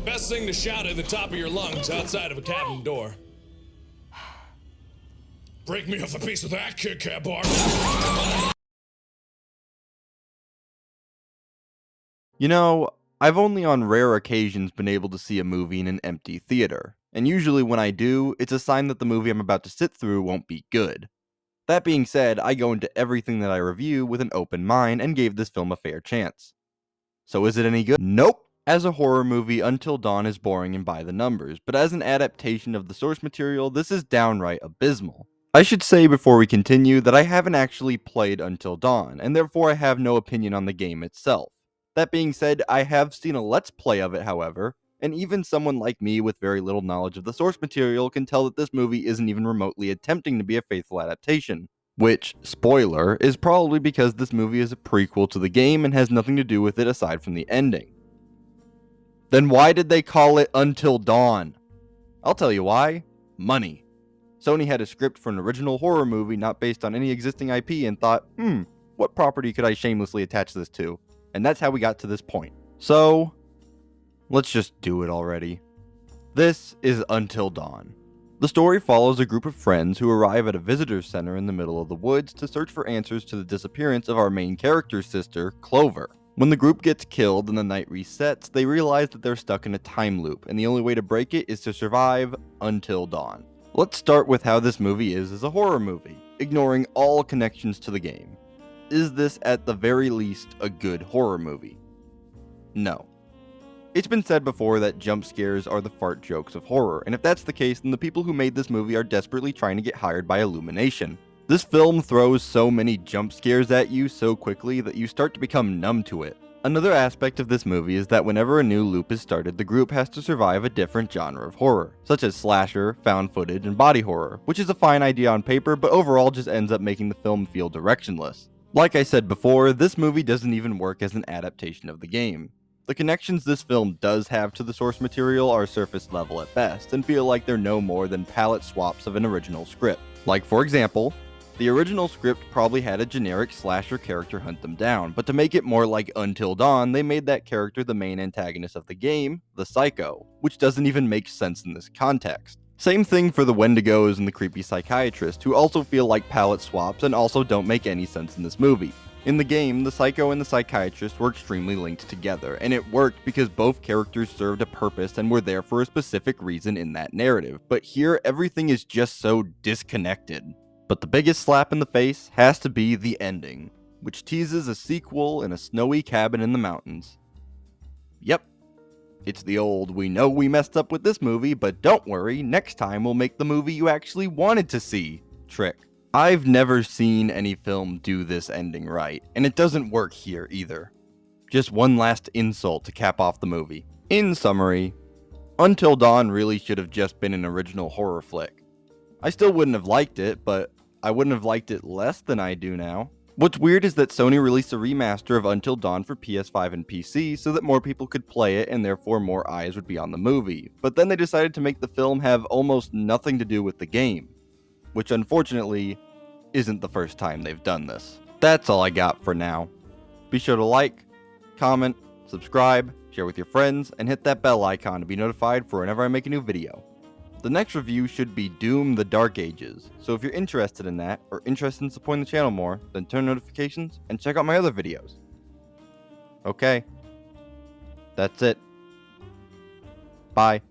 Best thing to shout at the top of your lungs outside of a cabin door. Break me off a piece of that, Kit Kat bar. You know, I've only on rare occasions been able to see a movie in an empty theater, and usually when I do, it's a sign that the movie I'm about to sit through won't be good. That being said, I go into everything that I review with an open mind and gave this film a fair chance. So is it any good? Nope! As a horror movie, Until Dawn is boring and by the numbers, but as an adaptation of the source material, this is downright abysmal. I should say before we continue that I haven't actually played Until Dawn, and therefore I have no opinion on the game itself. That being said, I have seen a Let's Play of it, however, and even someone like me with very little knowledge of the source material can tell that this movie isn't even remotely attempting to be a faithful adaptation. Which, spoiler, is probably because this movie is a prequel to the game and has nothing to do with it aside from the ending. Then why did they call it Until Dawn? I'll tell you why. Money. Sony had a script for an original horror movie not based on any existing IP and thought, what property could I shamelessly attach this to? And that's how we got to this point. So, let's just do it already. This is Until Dawn. The story follows a group of friends who arrive at a visitor center in the middle of the woods to search for answers to the disappearance of our main character's sister, Clover. When the group gets killed and the night resets, they realize that they're stuck in a time loop, and the only way to break it is to survive until dawn. Let's start with how this movie is as a horror movie, ignoring all connections to the game. Is this at the very least a good horror movie? No. It's been said before that jump scares are the fart jokes of horror, and if that's the case, then the people who made this movie are desperately trying to get hired by Illumination. This film throws so many jump scares at you so quickly that you start to become numb to it. Another aspect of this movie is that whenever a new loop is started, the group has to survive a different genre of horror, such as slasher, found footage, and body horror, which is a fine idea on paper, but overall just ends up making the film feel directionless. Like I said before, this movie doesn't even work as an adaptation of the game. The connections this film does have to the source material are surface level at best, and feel like they're no more than palette swaps of an original script. Like for example, the original script probably had a generic slasher character hunt them down, but to make it more like Until Dawn, they made that character the main antagonist of the game, the Psycho, which doesn't even make sense in this context. Same thing for the Wendigos and the creepy psychiatrist, who also feel like palette swaps and also don't make any sense in this movie. In the game, the Psycho and the Psychiatrist were extremely linked together, and it worked because both characters served a purpose and were there for a specific reason in that narrative, but here everything is just so disconnected. But the biggest slap in the face has to be the ending, which teases a sequel in a snowy cabin in the mountains. Yep, it's the old, we know we messed up with this movie, but don't worry, next time we'll make the movie you actually wanted to see trick. I've never seen any film do this ending right, and it doesn't work here either. Just one last insult to cap off the movie. In summary, Until Dawn really should have just been an original horror flick. I still wouldn't have liked it, but I wouldn't have liked it less than I do now. What's weird is that Sony released a remaster of Until Dawn for PS5 and PC so that more people could play it and therefore more eyes would be on the movie, but then they decided to make the film have almost nothing to do with the game, which unfortunately isn't the first time they've done this. That's all I got for now. Be sure to like, comment, subscribe, share with your friends, and hit that bell icon to be notified for whenever I make a new video. The next review should be Doom: The Dark Ages, so if you're interested in that, or interested in supporting the channel more, then turn notifications and check out my other videos. Okay. That's it. Bye.